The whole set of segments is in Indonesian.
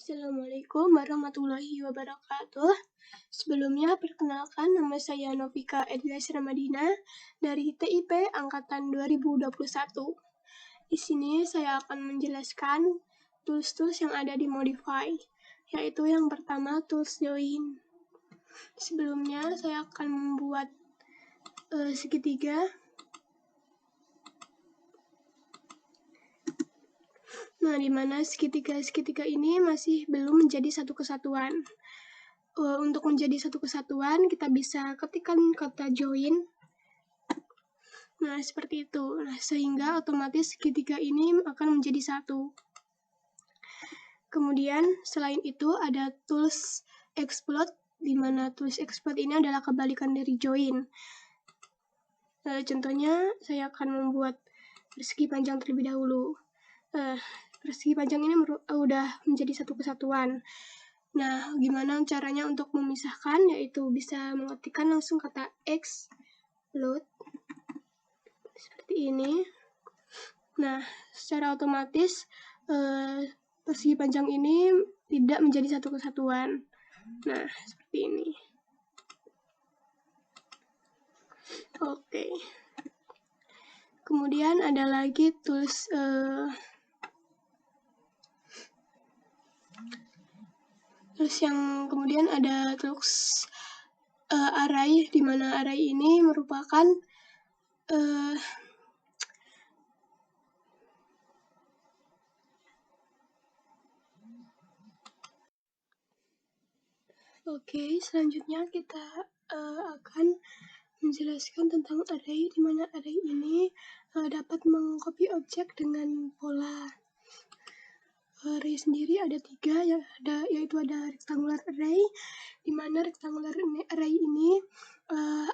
Assalamualaikum warahmatullahi wabarakatuh. Sebelumnya, perkenalkan nama saya Novika Edlias Ramadina dari TIP Angkatan 2021. Di sini saya akan menjelaskan tools-tools yang ada di Modify, yaitu yang pertama tools join. Sebelumnya, saya akan membuat segitiga. Nah, di mana segitiga ini masih belum menjadi satu kesatuan. Untuk menjadi satu kesatuan, kita bisa ketikkan kata join. Nah, seperti itu. Nah, sehingga otomatis segitiga ini akan menjadi satu. Kemudian, selain itu ada tools explode, di mana tools explode ini adalah kebalikan dari join. Contohnya, saya akan membuat persegi panjang terlebih dahulu. Persegi panjang ini udah menjadi satu kesatuan. Nah, gimana caranya untuk memisahkan? Yaitu bisa mengetikkan langsung kata explode seperti ini. Nah, secara otomatis persegi panjang ini tidak menjadi satu kesatuan. Nah, seperti ini. Oke. Kemudian ada lagi tools yang kemudian ada tools array, di mana array ini merupakan Oke, selanjutnya kita akan menjelaskan tentang array, di mana array ini dapat mengcopy objek dengan pola. Array sendiri ada 3, yaitu ada rectangular array, di mana rectangular array ini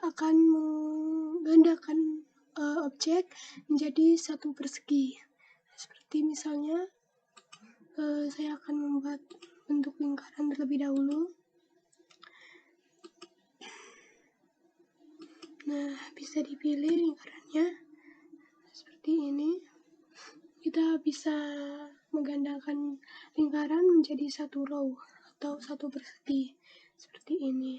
akan menggandakan objek menjadi satu persegi. Seperti misalnya, saya akan membuat bentuk lingkaran terlebih dahulu. Nah, bisa dipilih lingkarannya seperti ini. Kita bisa menggandakan lingkaran menjadi satu row atau satu persegi seperti ini.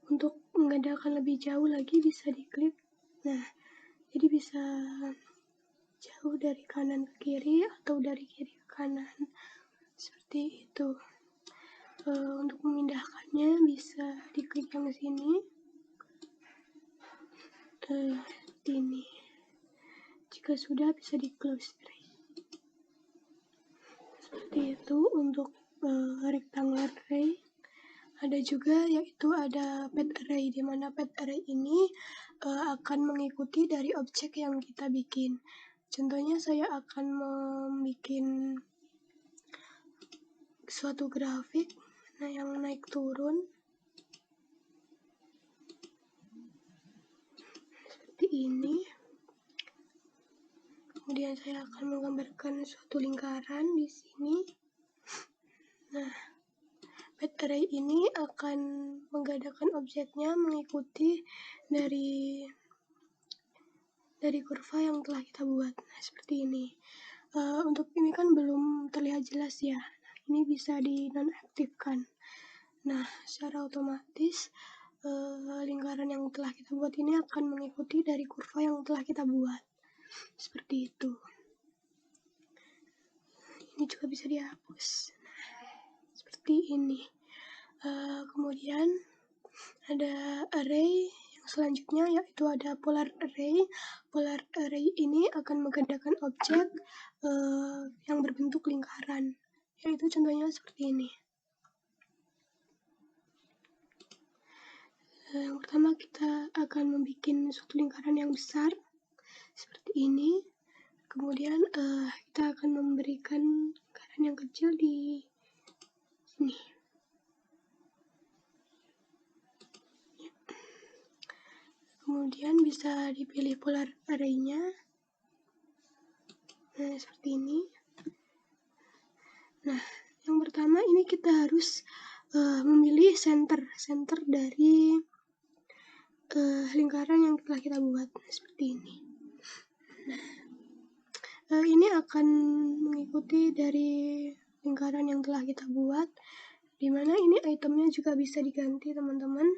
Untuk menggandakan lebih jauh lagi bisa diklik. Nah, jadi bisa jauh dari kanan ke kiri atau dari kiri ke kanan seperti itu. Untuk memindahkannya bisa diklik yang sini, ini. Jika sudah bisa di close. Seperti itu untuk rectangular array. Ada juga yaitu ada pad array, di mana pad array ini akan mengikuti dari objek yang kita bikin. Contohnya saya akan membuat suatu grafik yang naik turun seperti ini. Kemudian saya akan menggambarkan suatu lingkaran di sini. Nah, pad array ini akan menggandakan objeknya mengikuti dari kurva yang telah kita buat. Nah, seperti ini. Untuk ini kan belum terlihat jelas ya. Ini bisa dinonaktifkan. Nah, secara otomatis lingkaran yang telah kita buat ini akan mengikuti dari kurva yang telah kita buat. Seperti itu. Ini juga bisa dihapus. Nah, seperti ini. Kemudian ada array yang selanjutnya, yaitu ada polar array. Polar array ini akan menggandakan objek yang berbentuk lingkaran, yaitu contohnya seperti ini. Yang pertama kita akan membuat suatu lingkaran yang besar seperti ini. Kemudian kita akan memberikan lingkaran yang kecil di sini. Kemudian bisa dipilih polar array-nya. Nah, seperti ini. Nah, yang pertama ini kita harus memilih center dari lingkaran yang telah kita buat. Nah, seperti ini. Nah, Ini akan mengikuti dari lingkaran yang telah kita buat, dimana ini itemnya juga bisa diganti teman-teman.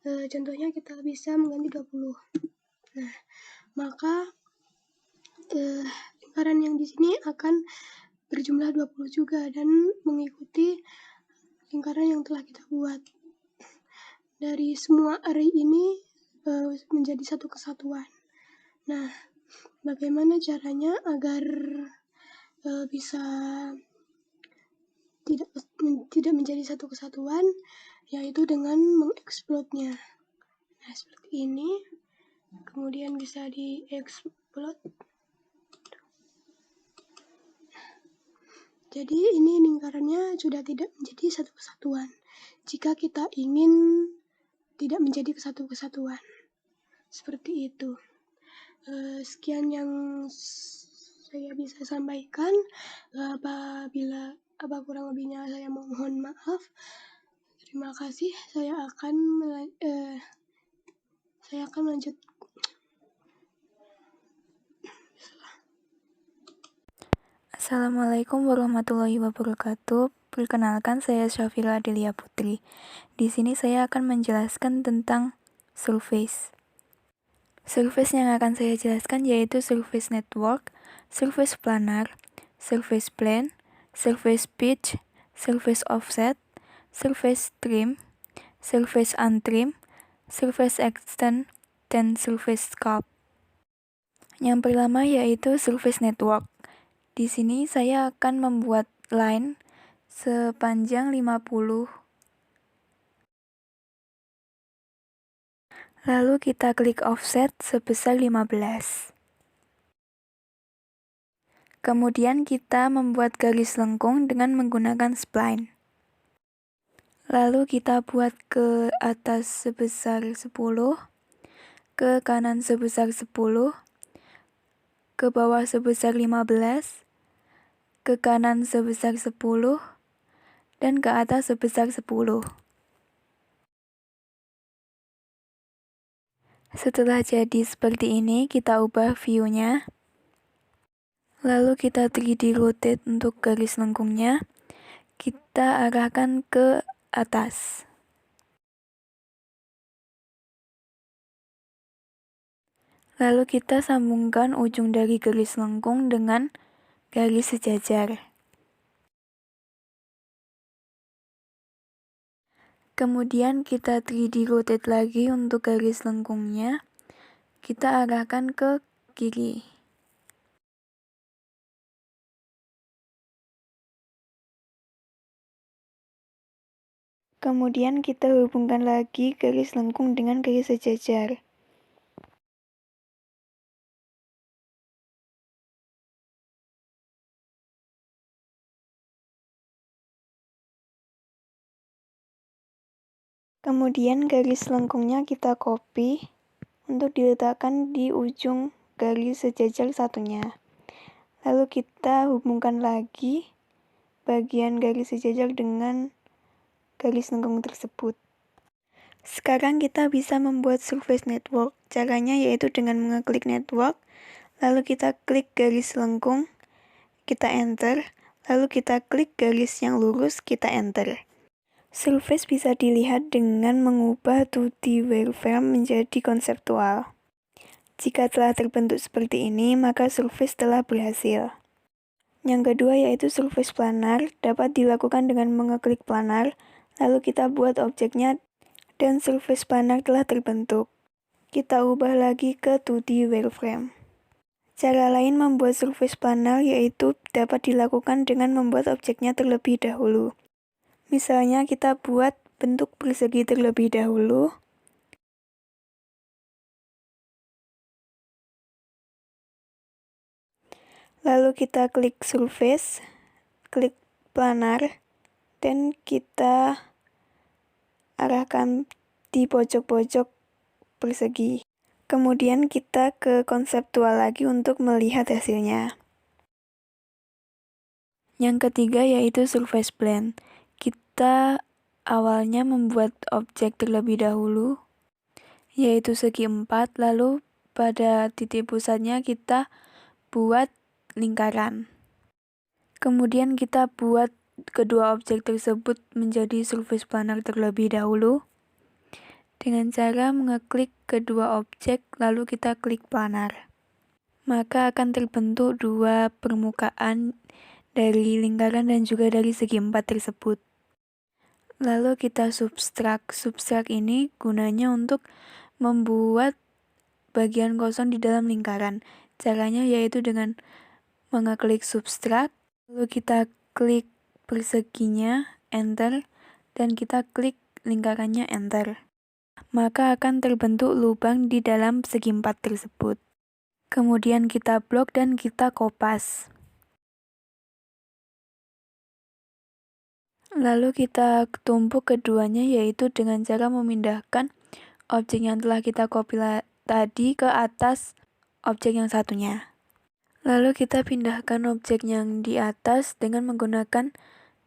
Contohnya kita bisa mengganti 20. Nah, maka lingkaran yang di sini akan berjumlah 20 juga dan mengikuti lingkaran yang telah kita buat. Dari semua array ini menjadi satu kesatuan. Nah, bagaimana caranya agar bisa tidak menjadi satu kesatuan, yaitu dengan mengeksplodnya. Nah, seperti ini. Kemudian bisa dieksplod. Jadi ini lingkarannya sudah tidak menjadi satu kesatuan. Jika kita ingin tidak menjadi satu kesatuan, seperti itu. Sekian yang saya bisa sampaikan. Apabila kurang lebihnya saya mohon maaf. Terima kasih. Saya akan lanjut. Assalamualaikum warahmatullahi wabarakatuh. Perkenalkan, saya Syafira Adelia Putri. Di sini saya akan menjelaskan tentang surface. Surface yang akan saya jelaskan yaitu surface network, surface planar, surface plane, surface pitch, surface offset, surface trim, surface untrim, surface extend, dan surface scope. Yang pertama yaitu surface network. Di sini saya akan membuat line sepanjang 50. Lalu kita klik offset sebesar 15. Kemudian kita membuat garis lengkung dengan menggunakan spline. Lalu kita buat ke atas sebesar 10, ke kanan sebesar 10, ke bawah sebesar 15, ke kanan sebesar 10, dan ke atas sebesar 10. Setelah jadi seperti ini, kita ubah view-nya. Lalu kita 3D rotate untuk garis lengkungnya. Kita arahkan ke atas. Lalu kita sambungkan ujung dari garis lengkung dengan garis sejajar. Kemudian kita 3D rotate lagi untuk garis lengkungnya. Kita arahkan ke kiri. Kemudian kita hubungkan lagi garis lengkung dengan garis sejajar. Kemudian garis lengkungnya kita copy untuk diletakkan di ujung garis sejajar satunya. Lalu kita hubungkan lagi bagian garis sejajar dengan garis lengkung tersebut. Sekarang kita bisa membuat surface network. Caranya yaitu dengan mengeklik network, lalu kita klik garis lengkung, kita enter, lalu kita klik garis yang lurus, kita enter. Surface bisa dilihat dengan mengubah 2D wireframe menjadi konseptual. Jika telah terbentuk seperti ini, maka surface telah berhasil. Yang kedua yaitu surface planar, dapat dilakukan dengan mengeklik planar, lalu kita buat objeknya, dan surface planar telah terbentuk. Kita ubah lagi ke 2D wireframe. Cara lain membuat surface planar yaitu dapat dilakukan dengan membuat objeknya terlebih dahulu. Misalnya kita buat bentuk persegi terlebih dahulu. Lalu kita klik surface, klik planar, dan kita arahkan di pojok-pojok persegi. Kemudian kita ke konseptual lagi untuk melihat hasilnya. Yang ketiga yaitu surface plane. Kita awalnya membuat objek terlebih dahulu, yaitu segi 4, lalu pada titik pusatnya kita buat lingkaran. Kemudian kita buat kedua objek tersebut menjadi surface planar terlebih dahulu dengan cara mengeklik kedua objek lalu kita klik planar. Maka akan terbentuk dua permukaan dari lingkaran dan juga dari segi 4 tersebut. Lalu kita subtrak. Subtrak ini gunanya untuk membuat bagian kosong di dalam lingkaran. Caranya yaitu dengan mengeklik subtrak, lalu kita klik perseginya, enter, dan kita klik lingkarannya, enter. Maka akan terbentuk lubang di dalam segi 4 tersebut. Kemudian kita blok dan kita kopas. Lalu kita tumpuk keduanya yaitu dengan cara memindahkan objek yang telah kita copy tadi ke atas objek yang satunya. Lalu kita pindahkan objek yang di atas dengan menggunakan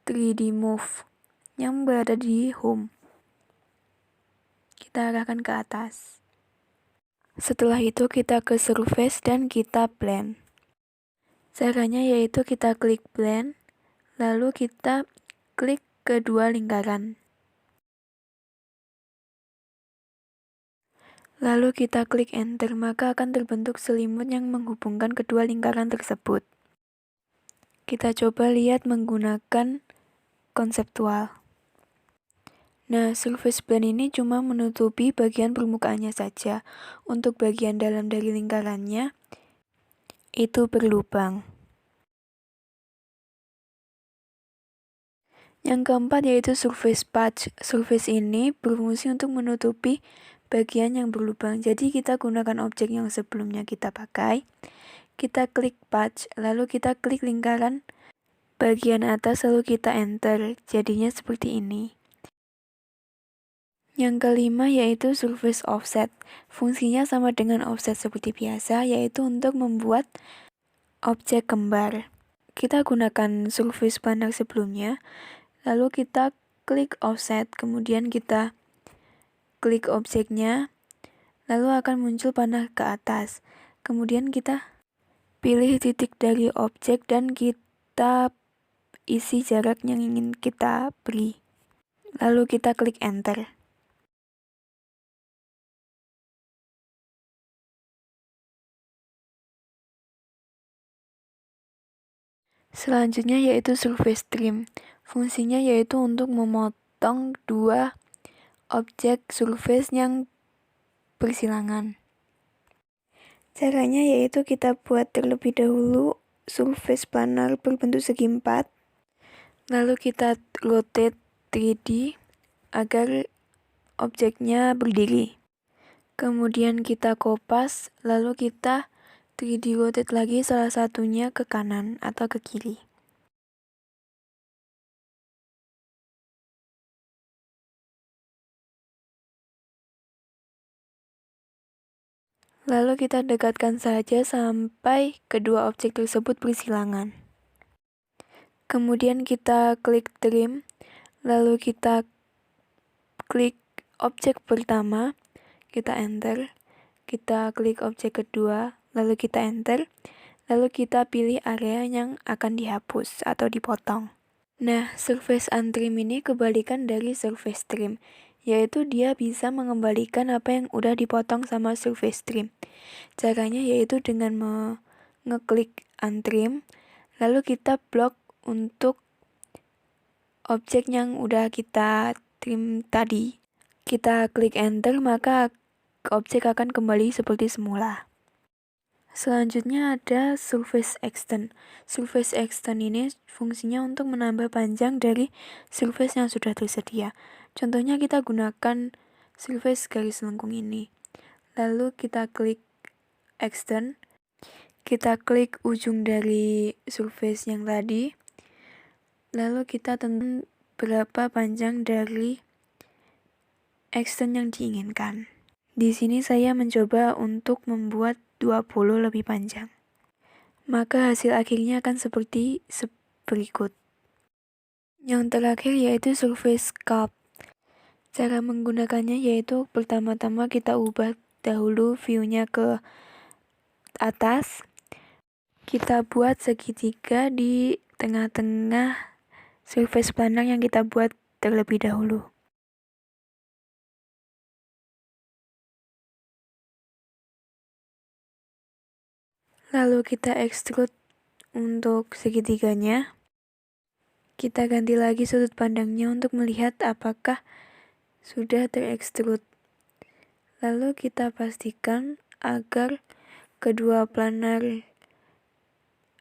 3D Move yang berada di home. Kita arahkan ke atas. Setelah itu kita ke surface dan kita blend. Caranya yaitu kita klik blend, lalu kita klik kedua lingkaran. Lalu kita klik enter, maka akan terbentuk selimut yang menghubungkan kedua lingkaran tersebut. Kita coba lihat menggunakan konseptual. Nah, surface blend ini cuma menutupi bagian permukaannya saja. Untuk bagian dalam dari lingkarannya, itu berlubang. Yang keempat yaitu surface patch. Surface ini berfungsi untuk menutupi bagian yang berlubang. Jadi kita gunakan objek yang sebelumnya kita pakai. Kita klik patch, lalu kita klik lingkaran bagian atas, lalu kita enter. Jadinya seperti ini. Yang kelima yaitu surface offset. Fungsinya sama dengan offset seperti biasa, yaitu untuk membuat objek kembar. Kita gunakan surface planar sebelumnya. Lalu kita klik offset, kemudian kita klik objeknya, lalu akan muncul panah ke atas. Kemudian kita pilih titik dari objek dan kita isi jarak yang ingin kita beri. Lalu kita klik enter. Selanjutnya yaitu surface trim. Fungsinya yaitu untuk memotong dua objek surface yang bersilangan. Caranya yaitu kita buat terlebih dahulu surface planar berbentuk segi 4. Lalu kita rotate 3D agar objeknya berdiri. Kemudian kita kopas, lalu kita 3D rotate lagi salah satunya ke kanan atau ke kiri. Lalu kita dekatkan saja sampai kedua objek tersebut bersilangan. Kemudian kita klik trim, lalu kita klik objek pertama, kita enter, kita klik objek kedua, lalu kita enter, lalu kita pilih area yang akan dihapus atau dipotong. Nah, surface untrim ini kebalikan dari surface trim, yaitu dia bisa mengembalikan apa yang udah dipotong sama surface trim. Caranya yaitu dengan mengeklik untrim, lalu kita blok untuk objek yang udah kita trim tadi. Kita klik enter, maka objek akan kembali seperti semula. Selanjutnya ada surface extend. Surface extend ini fungsinya untuk menambah panjang dari surface yang sudah tersedia. Contohnya kita gunakan surface garis lengkung ini. Lalu kita klik extend. Kita klik ujung dari surface yang tadi. Lalu kita tentukan berapa panjang dari extend yang diinginkan. Di sini saya mencoba untuk membuat 20 lebih panjang. Maka hasil akhirnya akan seperti berikut. Yang terakhir yaitu surface sculpt. Cara menggunakannya yaitu pertama-tama kita ubah dahulu view-nya ke atas. kita buat segitiga di tengah-tengah surface planar yang kita buat terlebih dahulu. Lalu kita extrude untuk segitiganya. Kita ganti lagi sudut pandangnya untuk melihat apakah sudah terekstrud. Lalu kita pastikan agar kedua planar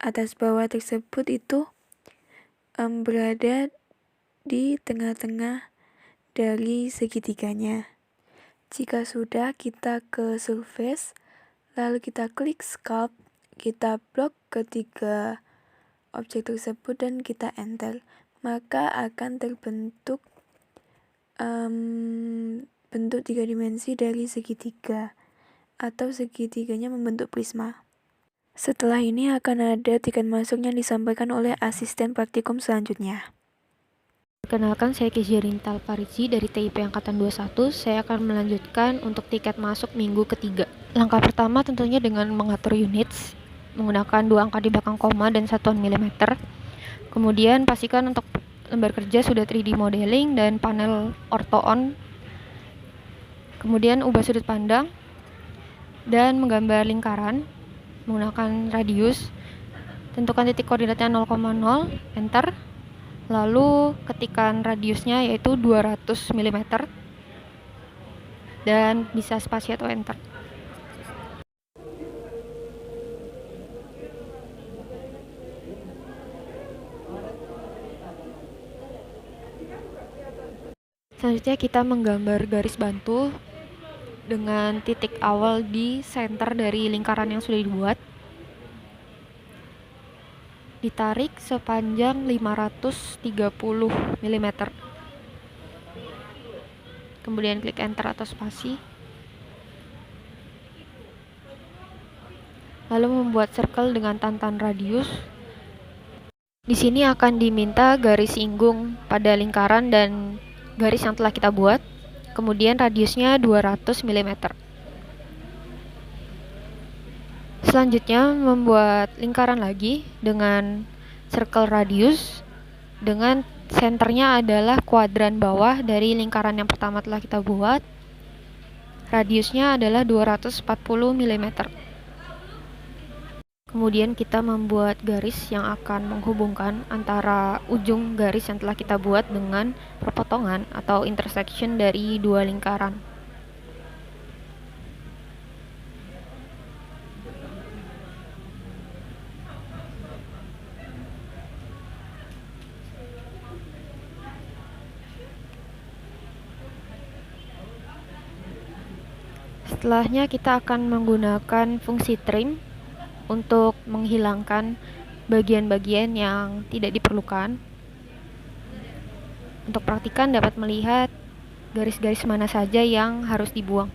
atas bawah tersebut itu berada di tengah-tengah dari segitiganya. Jika sudah, kita ke surface, lalu kita klik sculpt, kita blok ketiga objek tersebut dan kita enter, maka akan terbentuk bentuk 3 dimensi dari segitiga, atau segitiganya membentuk prisma. Setelah ini akan ada tiket masuk yang disampaikan oleh asisten praktikum selanjutnya. Perkenalkan, saya Kezia Rintal Parici dari TIP Angkatan 21. Saya akan melanjutkan untuk tiket masuk minggu ketiga. Langkah pertama tentunya dengan mengatur units, menggunakan 2 angka di belakang koma dan satuan milimeter. Kemudian pastikan untuk lembar kerja sudah 3D modeling dan panel ortho on. Kemudian ubah sudut pandang dan menggambar lingkaran menggunakan radius. Tentukan titik koordinatnya 0,0, enter. Lalu ketikkan radiusnya yaitu 200 mm dan bisa spasi atau enter. Selanjutnya kita menggambar garis bantu dengan titik awal di center dari lingkaran yang sudah dibuat. Ditarik sepanjang 530 mm. Kemudian klik enter atau spasi. Lalu membuat circle dengan tantan radius. Di sini akan diminta garis singgung pada lingkaran dan garis yang telah kita buat. Kemudian radiusnya 200 mm. Selanjutnya membuat lingkaran lagi dengan circle radius, dengan senternya adalah kuadran bawah dari lingkaran yang pertama telah kita buat. Radiusnya adalah 240 mm. Kemudian kita membuat garis yang akan menghubungkan antara ujung garis yang telah kita buat dengan perpotongan atau intersection dari dua lingkaran. Setelahnya kita akan menggunakan fungsi trim untuk menghilangkan bagian-bagian yang tidak diperlukan. Untuk praktikan dapat melihat garis-garis mana saja yang harus dibuang.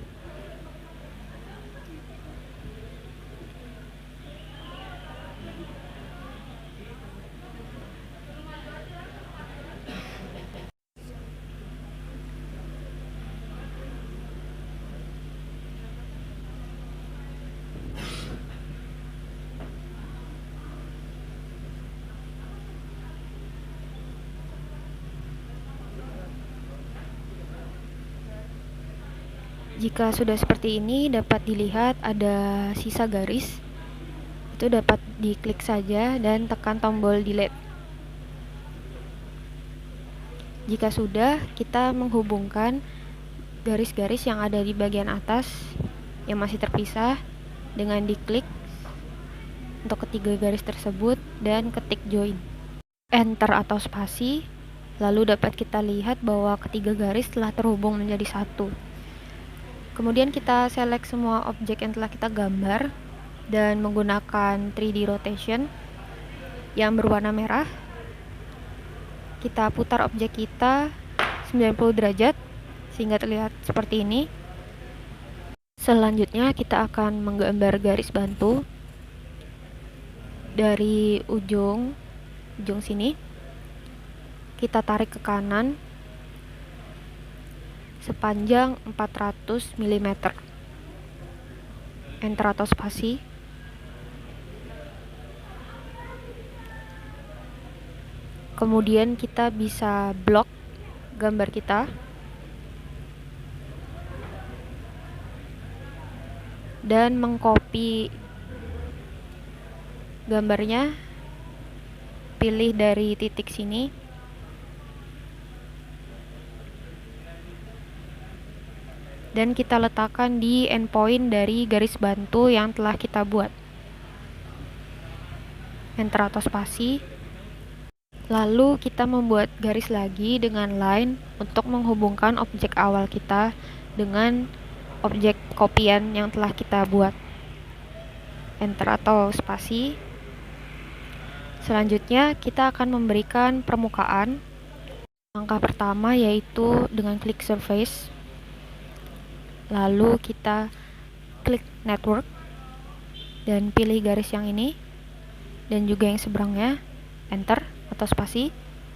Jika sudah seperti ini, dapat dilihat ada sisa garis. Itu dapat diklik saja dan tekan tombol delete. Jika sudah, kita menghubungkan garis-garis yang ada di bagian atas yang masih terpisah dengan diklik untuk ketiga garis tersebut dan ketik join. Enter atau spasi, lalu dapat kita lihat bahwa ketiga garis telah terhubung menjadi satu. Kemudian kita select semua objek yang telah kita gambar dan menggunakan 3D rotation yang berwarna merah. Kita putar objek kita 90 derajat sehingga terlihat seperti ini. Selanjutnya kita akan menggambar garis bantu dari ujung sini. Kita tarik ke kanan sepanjang 400 mm. Enter atau spasi. Kemudian kita bisa blok gambar kita dan mengcopy gambarnya, pilih dari titik sini dan kita letakkan di endpoint dari garis bantu yang telah kita buat. Enter atau spasi. Lalu kita membuat garis lagi dengan line untuk menghubungkan objek awal kita dengan objek kopian yang telah kita buat. Enter atau spasi. Selanjutnya kita akan memberikan permukaan. Langkah pertama yaitu dengan klik surface. Lalu kita klik network dan pilih garis yang ini dan juga yang seberangnya, enter atau spasi,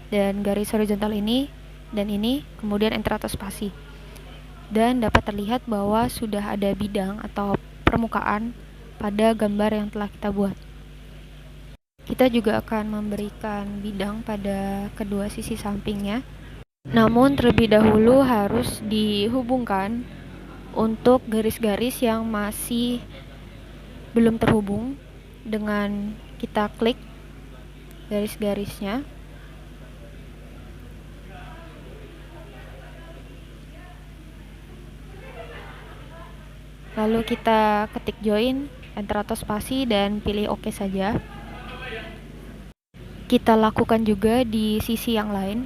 dan garis horizontal ini dan ini, kemudian enter atau spasi. Dan dapat terlihat bahwa sudah ada bidang atau permukaan pada gambar yang telah kita buat. Kita juga akan memberikan bidang pada kedua sisi sampingnya. Namun terlebih dahulu harus dihubungkan untuk garis-garis yang masih belum terhubung dengan kita klik garis-garisnya. Lalu kita ketik join, enter atau spasi dan pilih OK saja. Kita lakukan juga di sisi yang lain.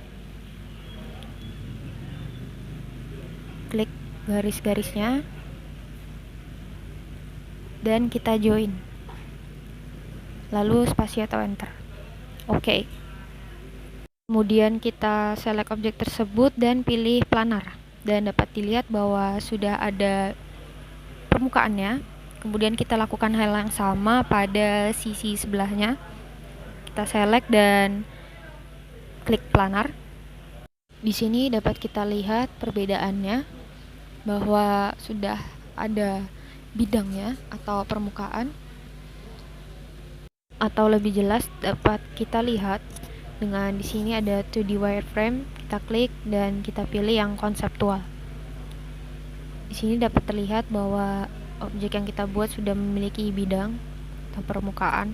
Klik garis-garisnya dan kita join, lalu spasi atau enter. Oke. Kemudian kita select objek tersebut dan pilih planar, dan dapat dilihat bahwa sudah ada permukaannya. Kemudian kita lakukan hal yang sama pada sisi sebelahnya. Kita select dan klik planar. Di sini dapat kita lihat perbedaannya, bahwa sudah ada bidangnya atau permukaan, atau lebih jelas dapat kita lihat dengan di sini ada 2D wireframe. Kita klik dan kita pilih yang konseptual. Di sini dapat terlihat bahwa objek yang kita buat sudah memiliki bidang atau permukaan.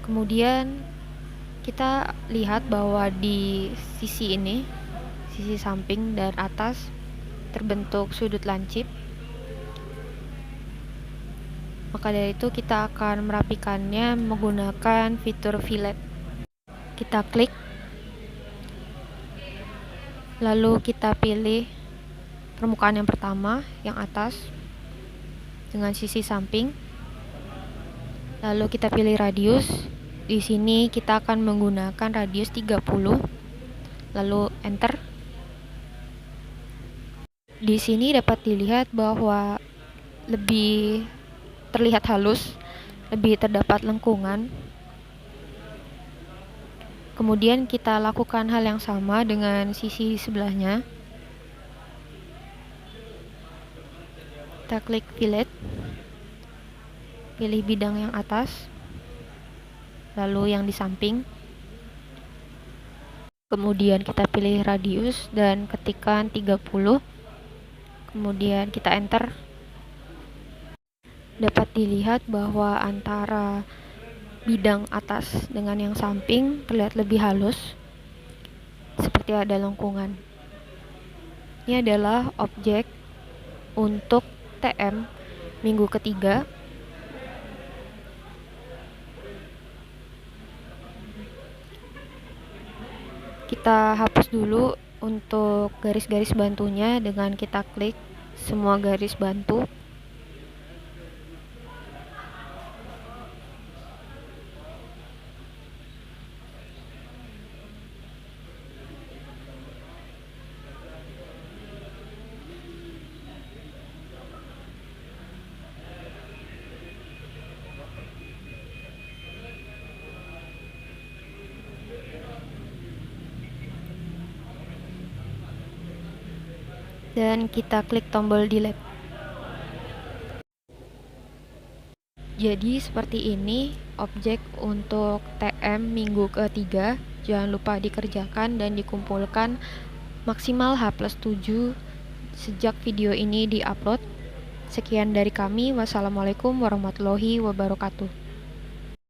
Kemudian kita lihat bahwa di sisi ini, sisi samping dan atas, terbentuk sudut lancip. Maka dari itu kita akan merapikannya menggunakan fitur fillet. Kita klik, lalu kita pilih permukaan yang pertama, yang atas dengan sisi samping. Lalu kita pilih radius. Di sini kita akan menggunakan radius 30. Lalu enter. Di sini dapat dilihat bahwa lebih terlihat halus, lebih terdapat lengkungan. Kemudian kita lakukan hal yang sama dengan sisi sebelahnya. Kita klik fillet, pilih bidang yang atas, lalu yang di samping. Kemudian kita pilih radius dan ketikkan 30. Kemudian kita enter. Dapat dilihat bahwa antara bidang atas dengan yang samping terlihat lebih halus, seperti ada lengkungan. Ini adalah objek untuk TM minggu ketiga. Kita hapus dulu untuk garis-garis bantunya dengan kita klik semua garis bantu. Dan kita klik tombol delete. Jadi seperti ini objek untuk TM minggu ketiga. Jangan lupa dikerjakan dan dikumpulkan maksimal H+7 sejak video ini diupload. Sekian dari kami. Wassalamualaikum warahmatullahi wabarakatuh.